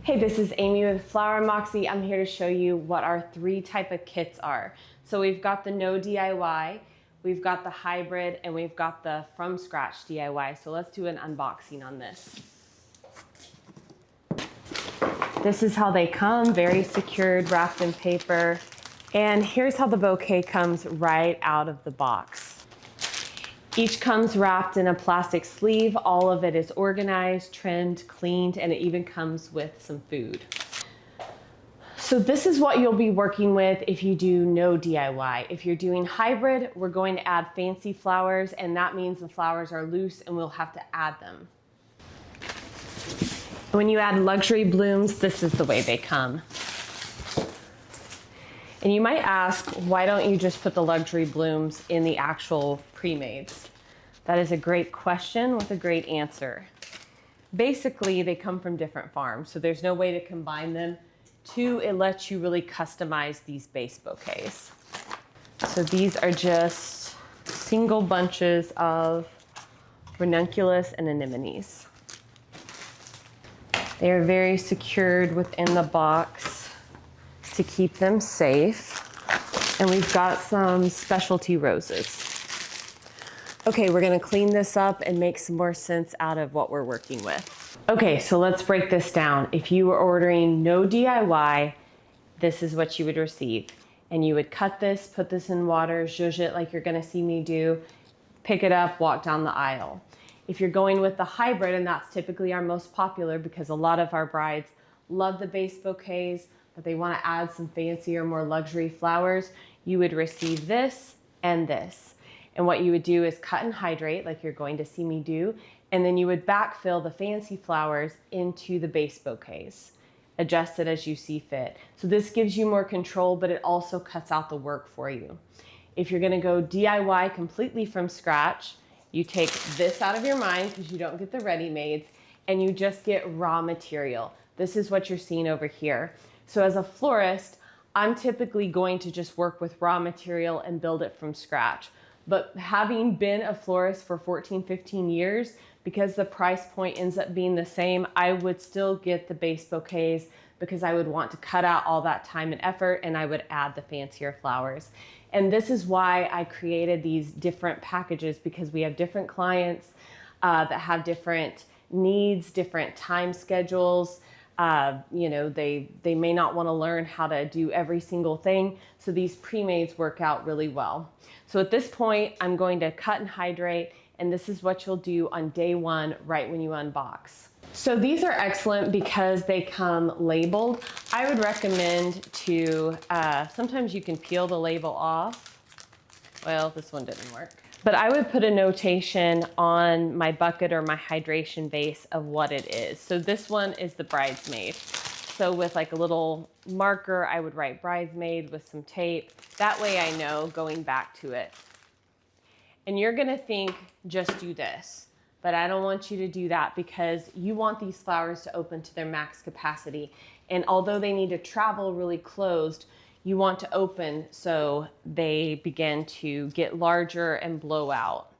Hey, this is Amy with Flower Moxie. I'm here to show you what our 3 type of kits are. So we've got the no DIY, we've got the hybrid, and we've got the from scratch DIY. So let's do an unboxing on this. This is how they come, very secured, wrapped in paper. And here's how the bouquet comes right out of the box. Each comes wrapped in a plastic sleeve. All of it is organized, trimmed, cleaned, and it even comes with some food. So this is what you'll be working with if you do no DIY. If you're doing hybrid, we're going to add fancy flowers, and that means the flowers are loose and we'll have to add them. When you add luxury blooms, this is the way they come. And you might ask, why don't you just put the luxury blooms in the actual pre-mades? That is a great question with a great answer. Basically, they come from different farms, so there's no way to combine them. 2, it lets you really customize these base bouquets. So these are just single bunches of ranunculus and anemones. They are very secured within the box to keep them safe. And we've got some specialty roses. Okay, we're gonna clean this up and make some more sense out of what we're working with. Okay, so let's break this down. If you were ordering no DIY, this is what you would receive. And you would cut this, put this in water, zhuzh it like you're gonna see me do, pick it up, walk down the aisle. If you're going with the hybrid, and that's typically our most popular because a lot of our brides love the base bouquets, but they want to add some fancier, more luxury flowers, you would receive this and this. And what you would do is cut and hydrate like you're going to see me do, and then you would backfill the fancy flowers into the base bouquets. Adjust it as you see fit. So this gives you more control, but it also cuts out the work for you. If you're gonna go DIY completely from scratch, you take this out of your mind because you don't get the ready-mades, and you just get raw material. This is what you're seeing over here. So as a florist, I'm typically going to just work with raw material and build it from scratch. But having been a florist for 14, 15 years, because the price point ends up being the same, I would still get the base bouquets because I would want to cut out all that time and effort, and I would add the fancier flowers. And this is why I created these different packages, because we have different clients that have different needs, different time schedules. You know, they may not want to learn how to do every single thing. So these pre-mades work out really well. So at this point, I'm going to cut and hydrate, and this is what you'll do on day 1, right when you unbox. So these are excellent because they come labeled. I would recommend to, sometimes you can peel the label off. Well, this one didn't work. But I would put a notation on my bucket or my hydration base of what it is. So this one is the bridesmaid. So with like a little marker, I would write bridesmaid with some tape. That way I know going back to it. And you're gonna think, just do this. But I don't want you to do that because you want these flowers to open to their max capacity. And although they need to travel really closed, you want to open so they begin to get larger and blow out.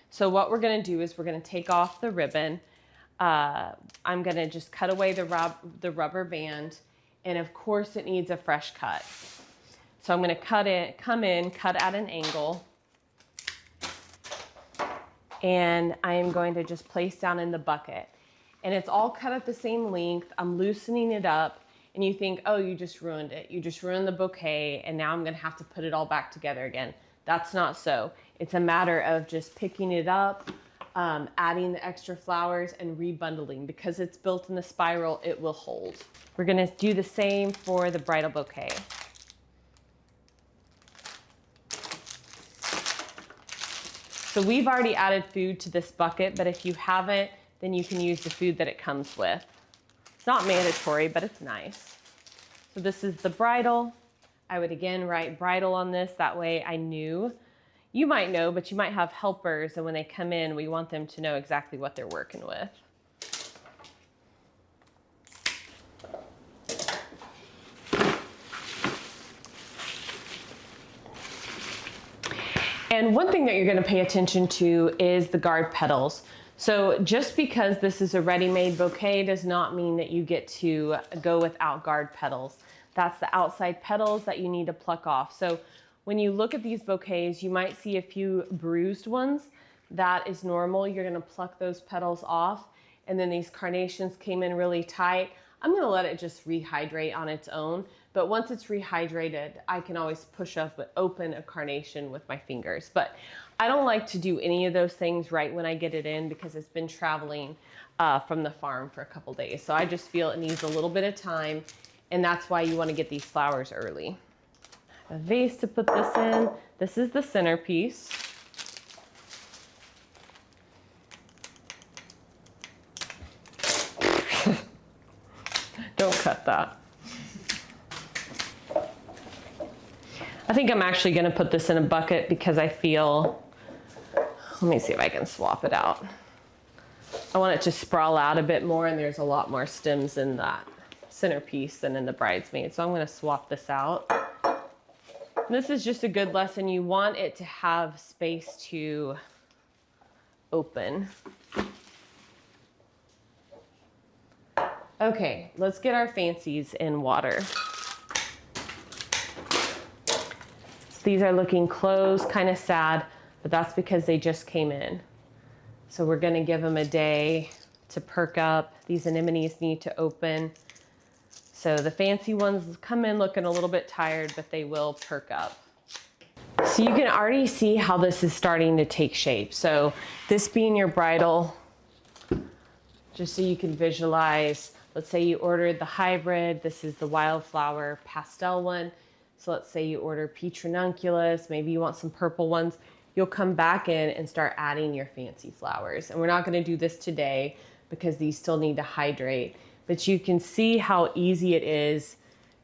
So what we're gonna do is we're gonna take off the ribbon. I'm gonna just cut away the rubber band, and of course it needs a fresh cut. So I'm gonna cut at an angle, and I am going to just place down in the bucket. And it's all cut at the same length. I'm loosening it up. And you think, oh, you just ruined it. You just ruined the bouquet, and now I'm gonna have to put it all back together again. That's not so. It's a matter of just picking it up, adding the extra flowers, and rebundling. Because it's built in the spiral, it will hold. We're gonna do the same for the bridal bouquet. So we've already added food to this bucket, but if you haven't, then you can use the food that it comes with. It's not mandatory, but it's nice. So this is the bridal. I would again write bridal on this. That way I knew. You might know, but you might have helpers, and when they come in, we want them to know exactly what they're working with. And one thing that you're going to pay attention to is the guard petals. So just because this is a ready-made bouquet does not mean that you get to go without guard petals. That's the outside petals that you need to pluck off. So when you look at these bouquets, you might see a few bruised ones. That is normal. You're gonna pluck those petals off. And then these carnations came in really tight. I'm gonna let it just rehydrate on its own. But once it's rehydrated, I can always push up and open a carnation with my fingers. But I don't like to do any of those things right when I get it in because it's been traveling from the farm for a couple days. So I just feel it needs a little bit of time, and that's why you want to get these flowers early. A vase to put this in. This is the centerpiece. Don't cut that. I think I'm actually going to put this in a bucket because I feel, let me see if I can swap it out. I want it to sprawl out a bit more, and there's a lot more stems in that centerpiece than in the bridesmaid. So I'm going to swap this out. This is just a good lesson. You want it to have space to open. Okay, let's get our fancies in water. These are looking closed, kind of sad, but that's because they just came in. So we're gonna give them a day to perk up. These anemones need to open. So the fancy ones come in looking a little bit tired, but they will perk up. So you can already see how this is starting to take shape. So this being your bridal, just so you can visualize, let's say you ordered the hybrid, this is the wildflower pastel one. So let's say you order peach ranunculus, maybe you want some purple ones. You'll come back in and start adding your fancy flowers. And we're not gonna do this today because these still need to hydrate, but you can see how easy it is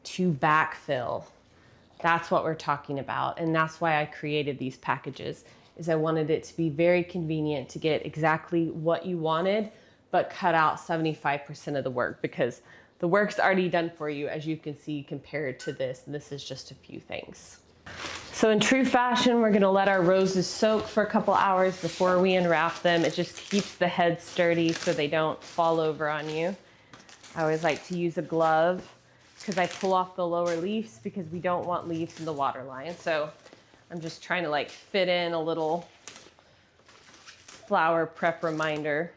to backfill. That's what we're talking about. And that's why I created these packages, is I wanted it to be very convenient to get exactly what you wanted, but cut out 75% of the work because the work's already done for you, as you can see, compared to this. And this is just a few things. So in true fashion, we're gonna let our roses soak for a couple hours before we unwrap them. It just keeps the head sturdy so they don't fall over on you. I always like to use a glove because I pull off the lower leaves because we don't want leaves in the water line. So I'm just trying to like fit in a little flower prep reminder.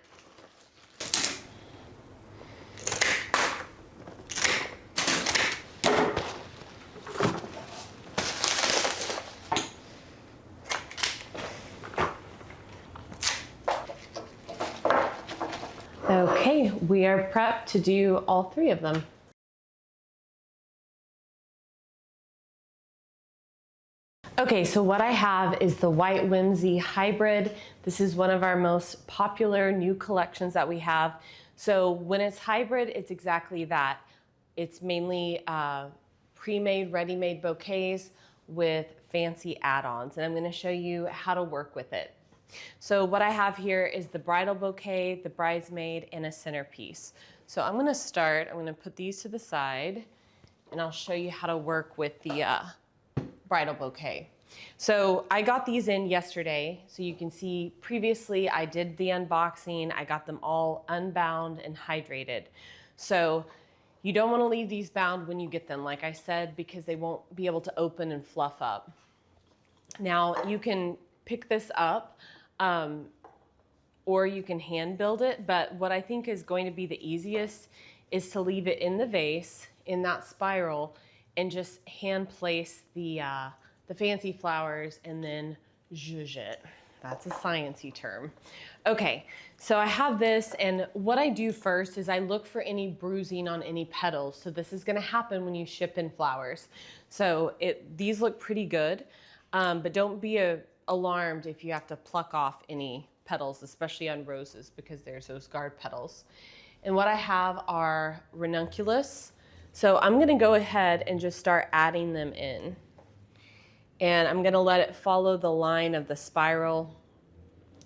Okay, we are prepped to do all three of them. Okay, so what I have is the White Whimsy Hybrid. This is one of our most popular new collections that we have. So when it's hybrid, it's exactly that. It's mainly pre-made, ready-made bouquets with fancy add-ons, and I'm gonna show you how to work with it. So what I have here is the bridal bouquet, the bridesmaid, and a centerpiece. So I'm gonna put these to the side, and I'll show you how to work with the bridal bouquet. So I got these in yesterday. So you can see previously I did the unboxing. I got them all unbound and hydrated. So you don't want to leave these bound when you get them, like I said, because they won't be able to open and fluff up. Now you can pick this up or you can hand build it. But what I think is going to be the easiest is to leave it in the vase, in that spiral, and just hand place the fancy flowers and then zhuzh it. That's a sciencey term. Okay, so I have this, and what I do first is I look for any bruising on any petals. So this is gonna happen when you ship in flowers. So these look pretty good, but don't be alarmed if you have to pluck off any petals, especially on roses, because there's those guard petals. And what I have are ranunculus. So I'm gonna go ahead and just start adding them in. And I'm gonna let it follow the line of the spiral.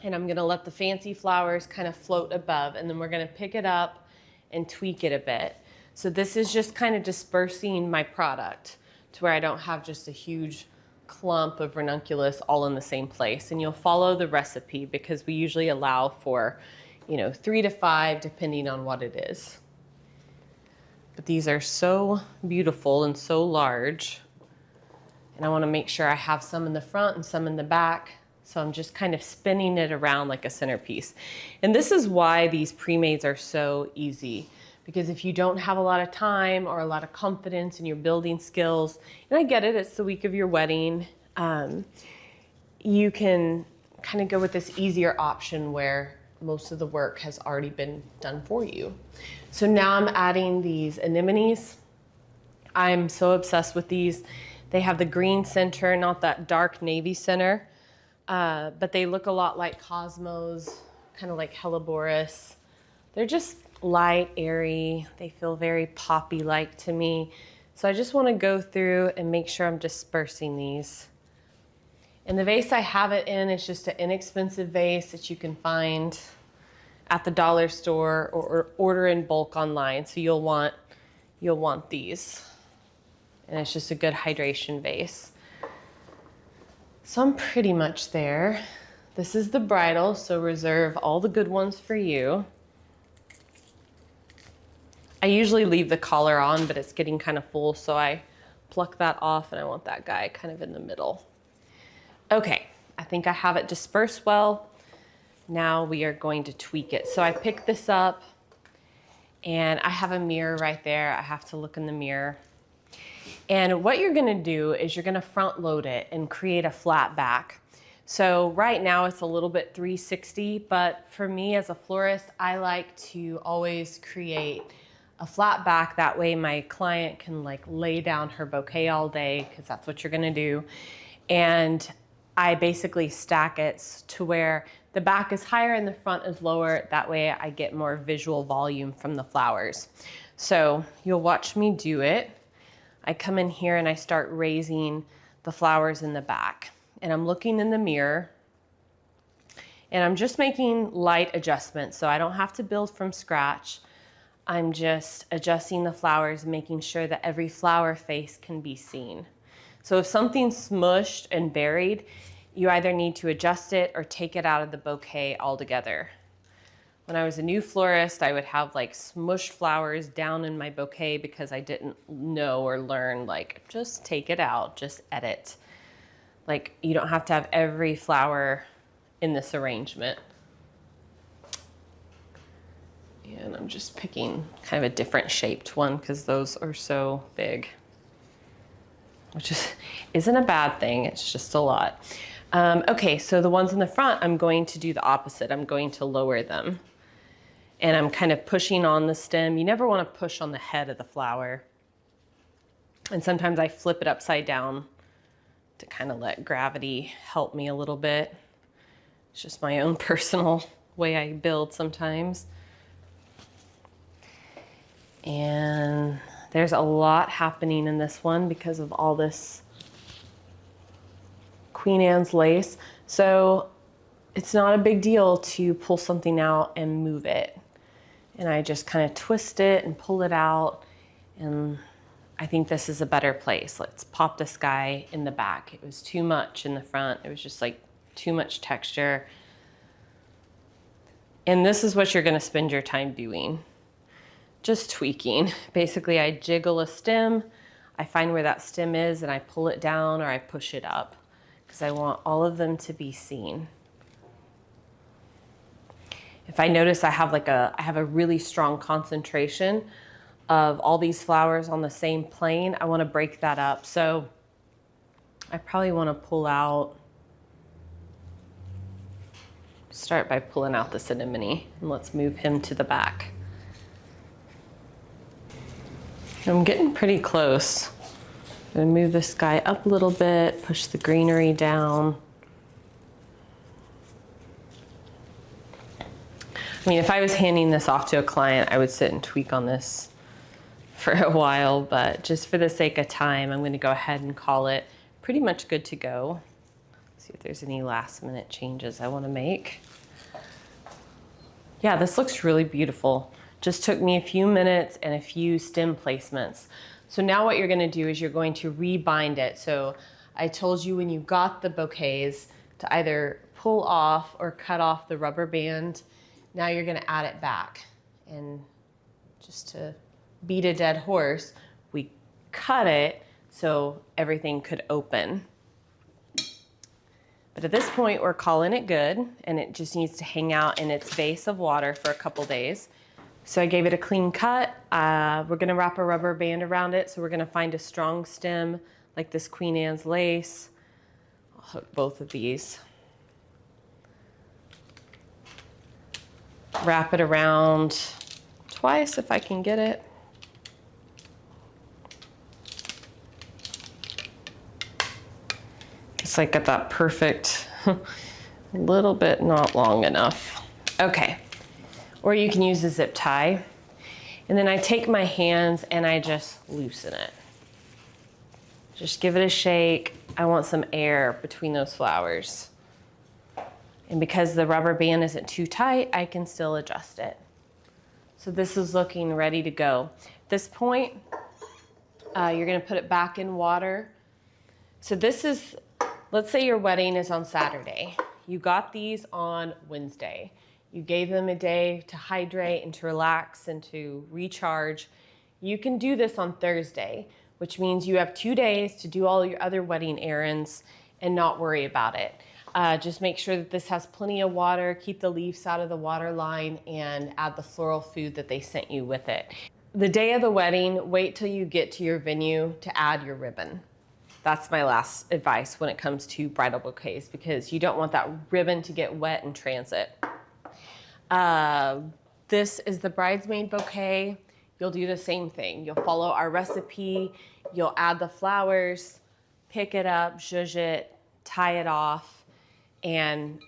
And I'm gonna let the fancy flowers kind of float above, and then we're gonna pick it up and tweak it a bit. So this is just kind of dispersing my product to where I don't have just a huge clump of ranunculus all in the same place. And you'll follow the recipe because we usually allow for, 3 to 5 depending on what it is. But these are so beautiful and so large. And I want to make sure I have some in the front and some in the back. So I'm just kind of spinning it around like a centerpiece. And this is why these pre-mades are so easy. Because if you don't have a lot of time or a lot of confidence in your building skills, and I get it, it's the week of your wedding, you can kind of go with this easier option where most of the work has already been done for you. So now I'm adding these anemones. I'm so obsessed with these. They have the green center, not that dark navy center, but they look a lot like cosmos, kind of like Helleborus. They're just light, airy. They feel very poppy-like to me. So I just want to go through and make sure I'm dispersing these. And the vase I have it in is just an inexpensive vase that you can find at the dollar store or order in bulk online. So you'll want these. And it's just a good hydration vase. So I'm pretty much there. This is the bridal, so reserve all the good ones for you. I usually leave the collar on, but it's getting kind of full, so I pluck that off and I want that guy kind of in the middle. Okay, I think I have it dispersed well. Now we are going to tweak it. So I picked this up and I have a mirror right there. I have to look in the mirror. And what you're gonna do is you're gonna front load it and create a flat back. So right now it's a little bit 360, but for me as a florist, I like to always create a flat back. That way my client can like lay down her bouquet all day, because that's what you're gonna do. And I basically stack it to where the back is higher and the front is lower. That way I get more visual volume from the flowers. So you'll watch me do it. I come in here and I start raising the flowers in the back. And I'm looking in the mirror and I'm just making light adjustments. So I don't have to build from scratch. I'm just adjusting the flowers, making sure that every flower face can be seen. So if something's smushed and buried, you either need to adjust it or take it out of the bouquet altogether. When I was a new florist, I would have like smushed flowers down in my bouquet because I didn't know or learn, like, just take it out, just edit. Like, you don't have to have every flower in this arrangement. And I'm just picking kind of a different shaped one because those are so big, which isn't a bad thing. It's just a lot. Okay, so the ones in the front, I'm going to do the opposite. I'm going to lower them. And I'm kind of pushing on the stem. You never want to push on the head of the flower. And sometimes I flip it upside down to kind of let gravity help me a little bit. It's just my own personal way I build sometimes. And there's a lot happening in this one because of all this Queen Anne's lace. So it's not a big deal to pull something out and move it. And I just kind of twist it and pull it out. And I think this is a better place. Let's pop this guy in the back. It was too much in the front. It was just like too much texture. And this is what you're gonna spend your time doing. Just tweaking. Basically, I jiggle a stem. I find where that stem is and I pull it down or I push it up because I want all of them to be seen. If I notice I have a really strong concentration of all these flowers on the same plane, I want to break that up. So I probably want to pull out, start by pulling out this anemone, and let's move him to the back. I'm getting pretty close. I'm gonna move this guy up a little bit, push the greenery down. I mean, if I was handing this off to a client, I would sit and tweak on this for a while, but just for the sake of time, I'm gonna go ahead and call it pretty much good to go. See if there's any last minute changes I wanna make. Yeah, this looks really beautiful. Just took me a few minutes and a few stem placements. So now what you're gonna do is you're going to rebind it. So I told you when you got the bouquets to either pull off or cut off the rubber band. Now you're gonna add it back. And just to beat a dead horse, we cut it so everything could open. But at this point, we're calling it good, and it just needs to hang out in its vase of water for a couple days. So I gave it a clean cut. We're gonna wrap a rubber band around it, so we're gonna find a strong stem like this Queen Anne's lace. I'll hook both of these. Wrap it around twice if I can get it. It's like got that perfect, a little bit not long enough. Okay, or you can use a zip tie. And then I take my hands and I just loosen it. Just give it a shake. I want some air between those flowers. And because the rubber band isn't too tight, I can still adjust it. So this is looking ready to go. At this point, you're gonna put it back in water. So this is, let's say your wedding is on Saturday. You got these on Wednesday. You gave them a day to hydrate and to relax and to recharge. You can do this on Thursday, which means you have 2 days to do all your other wedding errands and not worry about it. Just make sure that this has plenty of water, keep the leaves out of the water line, and add the floral food that they sent you with it. The day of the wedding, wait till you get to your venue to add your ribbon. That's my last advice when it comes to bridal bouquets, because you don't want that ribbon to get wet in transit. This is the bridesmaid bouquet. You'll do the same thing. You'll follow our recipe. You'll add the flowers, pick it up, zhuzh it, tie it off, and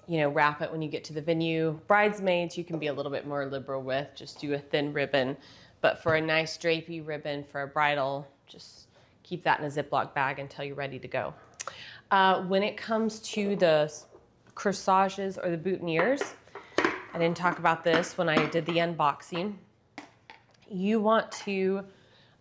wrap it when you get to the venue. Bridesmaids, you can be a little bit more liberal with. Just do a thin ribbon. But for a nice drapey ribbon for a bridal, just keep that in a Ziploc bag until you're ready to go. When it comes to the corsages or the boutonnieres, I didn't talk about this when I did the unboxing. You want to,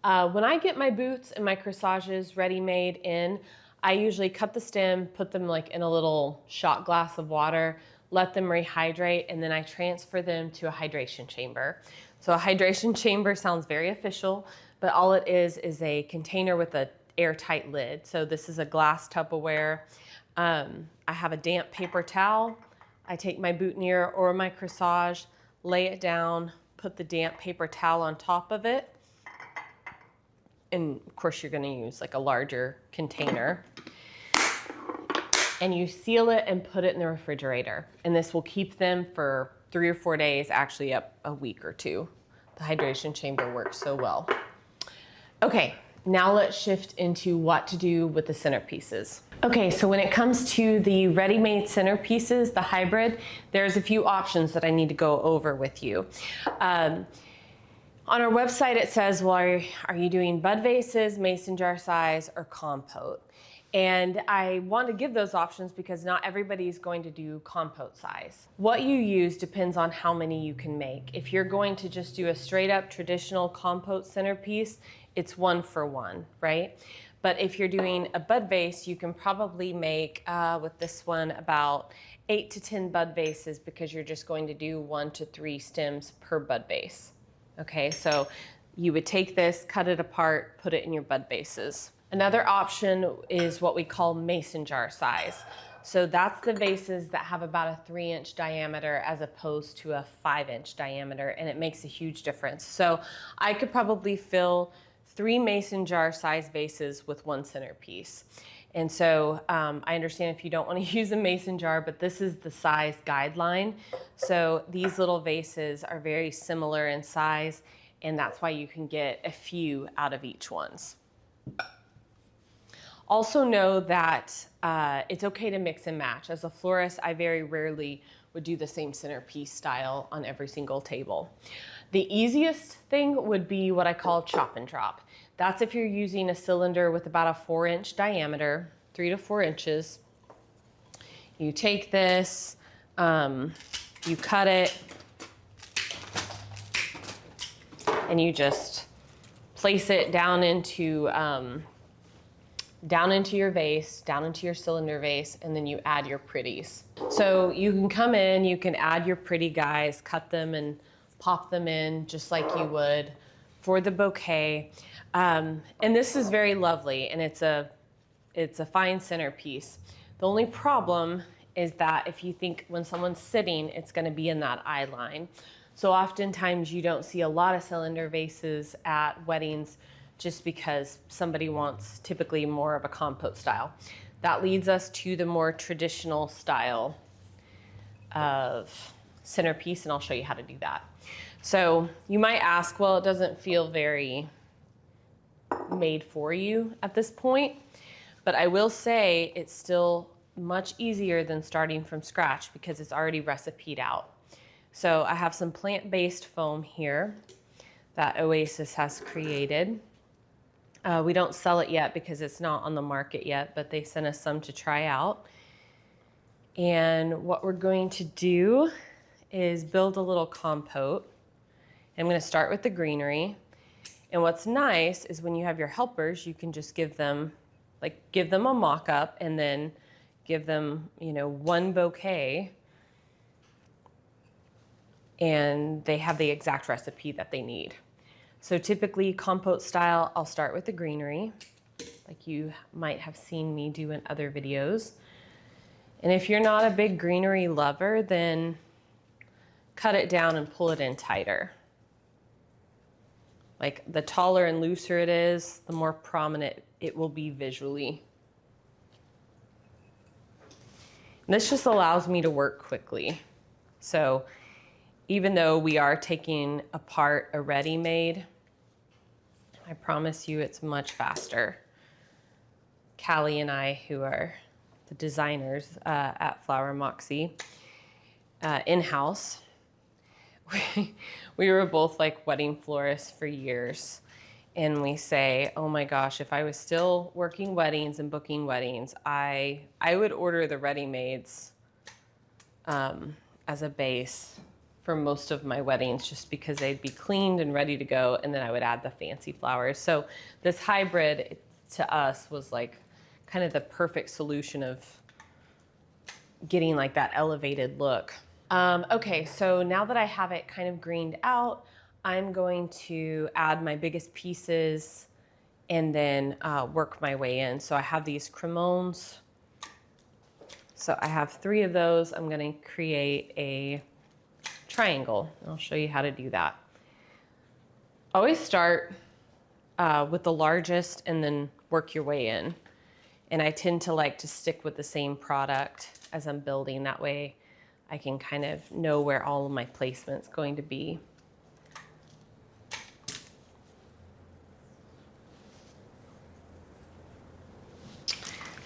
when I get my boots and my corsages ready-made in, I usually cut the stem, put them like in a little shot glass of water, let them rehydrate, and then I transfer them to a hydration chamber. So a hydration chamber sounds very official, but all it is a container with an airtight lid. So this is a glass Tupperware. I have a damp paper towel. I take my boutonniere or my corsage, lay it down, put the damp paper towel on top of it. And of course you're gonna use like a larger container. And you seal it and put it in the refrigerator. And this will keep them for 3 or 4 days, actually up a week or 2. The hydration chamber works so well. Okay, now let's shift into what to do with the centerpieces. Okay, so when it comes to the ready-made centerpieces, the hybrid, there's a few options that I need to go over with you. On our website, it says, well, are you doing bud vases, mason jar size, or compote? And I want to give those options because not everybody is going to do compote size. What you use depends on how many you can make. If you're going to just do a straight up traditional compote centerpiece, it's 1 for 1, right? But if you're doing a bud vase, you can probably make, with this one, about 8 to 10 bud vases because you're just going to do 1 to 3 stems per bud vase. Okay, so you would take this, cut it apart, put it in your bud vases. Another option is what we call mason jar size. So that's the vases that have about a 3-inch diameter as opposed to a 5-inch diameter, and it makes a huge difference. So I could probably fill 3 mason jar size vases with 1 centerpiece. And so I understand if you don't want to use a mason jar, but this is the size guideline. So these little vases are very similar in size, and that's why you can get a few out of each ones. Also know that it's okay to mix and match. As a florist, I very rarely would do the same centerpiece style on every single table. The easiest thing would be what I call chop and drop. That's if you're using a cylinder with about a 4-inch diameter, 3 to 4 inches. You take this, you cut it, and you just place it down into down into your vase, down into your cylinder vase, and then you add your pretties. So you can come in, you can add your pretty guys, cut them and pop them in just like you would for the bouquet. And this is very lovely, and it's a fine centerpiece. The only problem is that if you think when someone's sitting, it's gonna be in that eye line. So oftentimes you don't see a lot of cylinder vases at weddings just because somebody wants typically more of a compote style. That leads us to the more traditional style of centerpiece, and I'll show you how to do that. So you might ask, well, it doesn't feel very made for you at this point, but I will say it's still much easier than starting from scratch because it's already recipe'd out. So I have some plant-based foam here that Oasis has created. We don't sell it yet because it's not on the market yet, but they sent us some to try out. And what we're going to do is build a little compote. I'm going to start with the greenery. And what's nice is when you have your helpers, you can just give them a mock-up and then give them, one bouquet, and they have the exact recipe that they need. So typically compote style, I'll start with the greenery, like you might have seen me do in other videos. And if you're not a big greenery lover, then cut it down and pull it in tighter. Like the taller and looser it is, the more prominent it will be visually. And this just allows me to work quickly. So even though we are taking apart a ready-made, I promise you it's much faster. Callie and I, who are the designers at Flower Moxie, in-house, we were both like wedding florists for years. And we say, oh my gosh, if I was still working weddings and booking weddings, I would order the ready-mades as a base for most of my weddings, just because they'd be cleaned and ready to go, and then I would add the fancy flowers. So this hybrid to us was like kind of the perfect solution of getting like that elevated look. Okay, so now that I have it kind of greened out, I'm going to add my biggest pieces and then work my way in. So I have these cremones. So I have 3 of those. I'm going to create a triangle. I'll show you how to do that. Always start with the largest and then work your way in. And I tend to like to stick with the same product as I'm building. That way I can kind of know where all of my placement's going to be.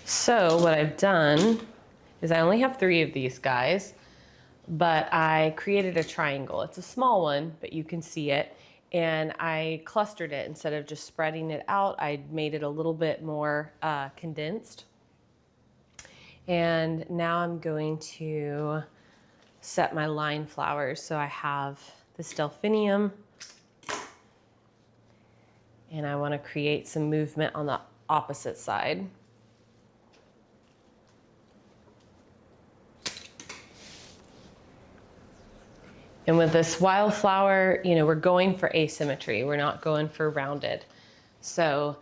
So what I've done is I only have 3 of these guys, but I created a triangle. It's a small one, but you can see it. And I clustered it. Instead of just spreading it out, I made it a little bit more condensed. And now I'm going to set my line flowers. So I have this delphinium, and I want to create some movement on the opposite side. And with this wildflower, we're going for asymmetry. We're not going for rounded. So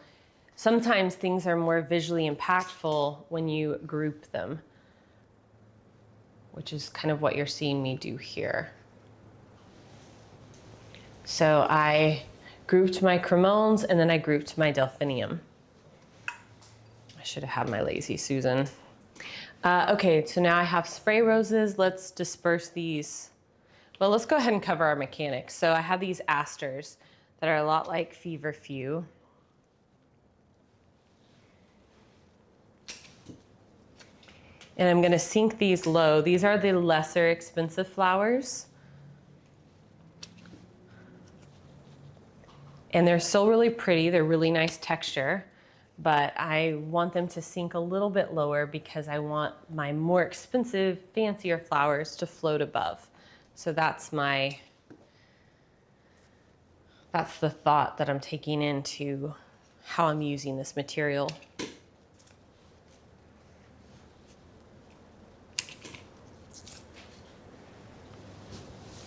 sometimes things are more visually impactful when you group them, which is kind of what you're seeing me do here. So I grouped my cremones and then I grouped my delphinium. I should have had my Lazy Susan. Okay, so now I have spray roses. Let's disperse these. Well, let's go ahead and cover our mechanics. So I have these asters that are a lot like feverfew. And I'm going to sink these low. These are the lesser expensive flowers. And they're still really pretty. They're really nice texture. But I want them to sink a little bit lower because I want my more expensive, fancier flowers to float above. So that's the thought that I'm taking into how I'm using this material.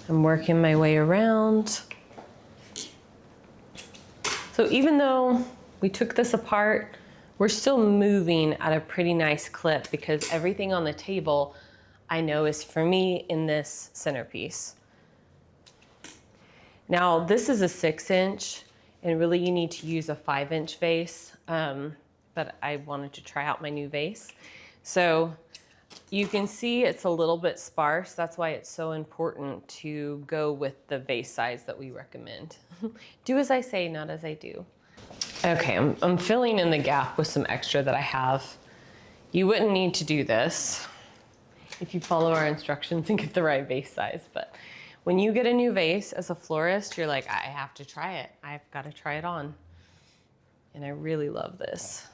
I'm working my way around. So even though we took this apart, we're still moving at a pretty nice clip because everything on the table I know is for me in this centerpiece. Now this is a 6-inch and really you need to use a 5-inch vase, but I wanted to try out my new vase. So you can see it's a little bit sparse. That's why it's so important to go with the vase size that we recommend. Do as I say, not as I do. Okay, I'm filling in the gap with some extra that I have. You wouldn't need to do this if you follow our instructions and get the right vase size, but when you get a new vase as a florist, you're like, I have to try it. I've got to try it on. And I really love this.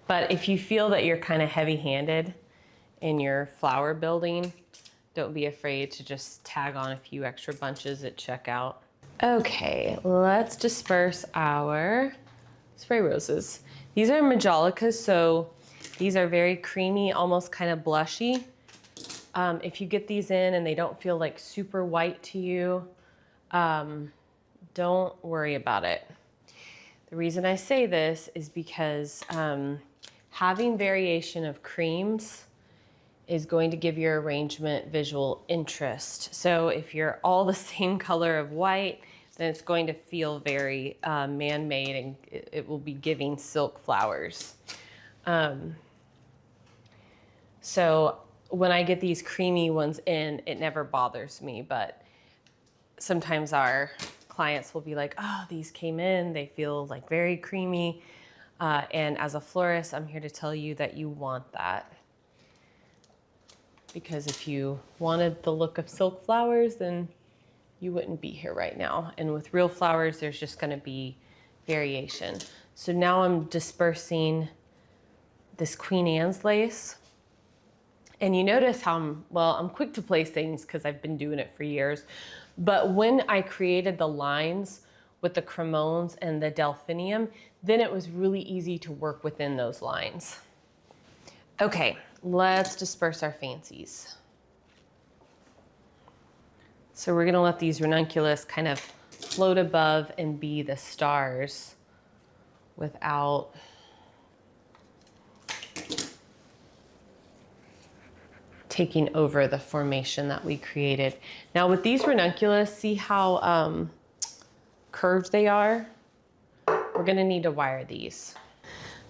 But if you feel that you're kind of heavy-handed in your flower building, don't be afraid to just tag on a few extra bunches at checkout. Okay, let's disperse our spray roses. These are Majolicas, so these are very creamy, almost kind of blushy. If you get these in and they don't feel like super white to you, don't worry about it. The reason I say this is because having variation of creams is going to give your arrangement visual interest. So if you're all the same color of white, then it's going to feel very man-made and it will be giving silk flowers. So when I get these creamy ones in, it never bothers me, but sometimes our clients will be like, oh, these came in, they feel like very creamy. And as a florist, I'm here to tell you that you want that. Because if you wanted the look of silk flowers, then you wouldn't be here right now. And with real flowers, there's just gonna be variation. So now I'm dispersing this Queen Anne's lace. And you notice how I'm quick to place things because I've been doing it for years. But when I created the lines with the cremones and the delphinium, then it was really easy to work within those lines. Okay, let's disperse our fancies. So we're gonna let these ranunculus kind of float above and be the stars without taking over the formation that we created. Now with these ranunculus, see how curved they are? We're gonna need to wire these.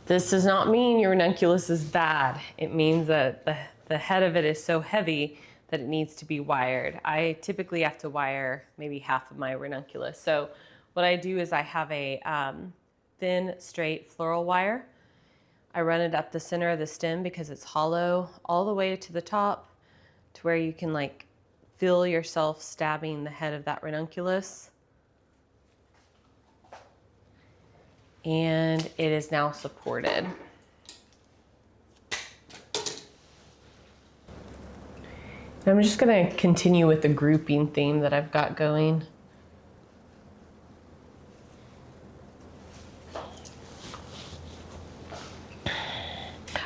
This does not mean your ranunculus is bad. It means that the head of it is so heavy that it needs to be wired. I typically have to wire maybe half of my ranunculus. So what I do is I have a thin, straight floral wire. I run it up the center of the stem because it's hollow all the way to the top to where you can like feel yourself stabbing the head of that ranunculus. And it is now supported. I'm just gonna continue with the grouping theme that I've got going.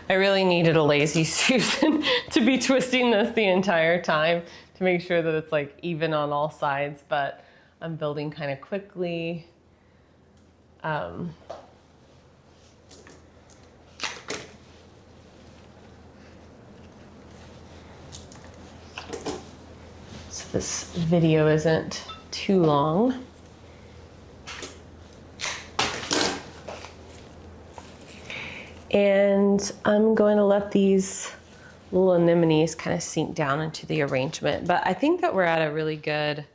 I really needed a lazy Susan to be twisting this the entire time to make sure that it's like even on all sides, but I'm building kind of quickly. So this video isn't too long. And I'm going to let these little anemones kind of sink down into the arrangement. But I think that we're at a really good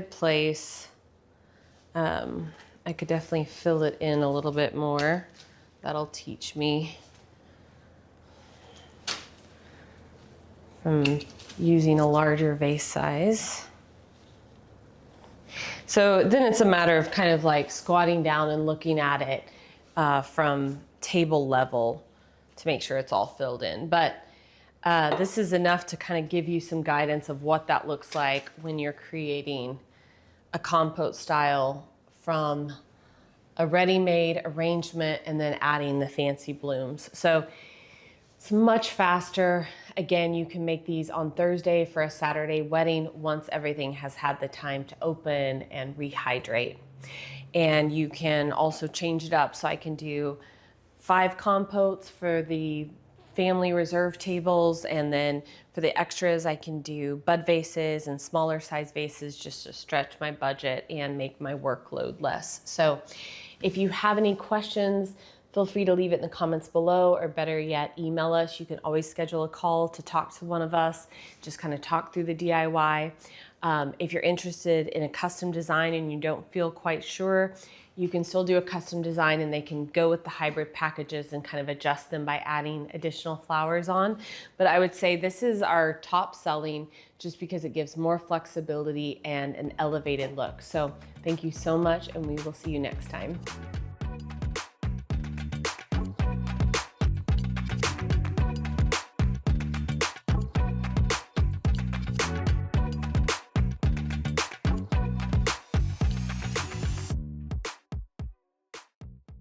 place. I could definitely fill it in a little bit more. That'll teach me from using a larger vase size. So then it's a matter of kind of like squatting down and looking at it from table level to make sure it's all filled in. But this is enough to kind of give you some guidance of what that looks like when you're creating a compote style from a ready-made arrangement and then adding the fancy blooms. So It's much faster. Again, you can make these on Thursday for a Saturday wedding once everything has had the time to open and rehydrate. And you can also change it up. So I can do 5 compotes for the family reserve tables, and then for the extras I can do bud vases and smaller size vases just to stretch my budget and make my workload less. So if you have any questions, feel free to leave it in the comments below, or better yet, email us. You can always schedule a call to talk to one of us, just kind of talk through the DIY. If you're interested in a custom design and you don't feel quite sure, you can still do a custom design, and they can go with the hybrid packages and kind of adjust them by adding additional flowers on. But I would say this is our top selling just because it gives more flexibility and an elevated look. So thank you so much, and we will see you next time.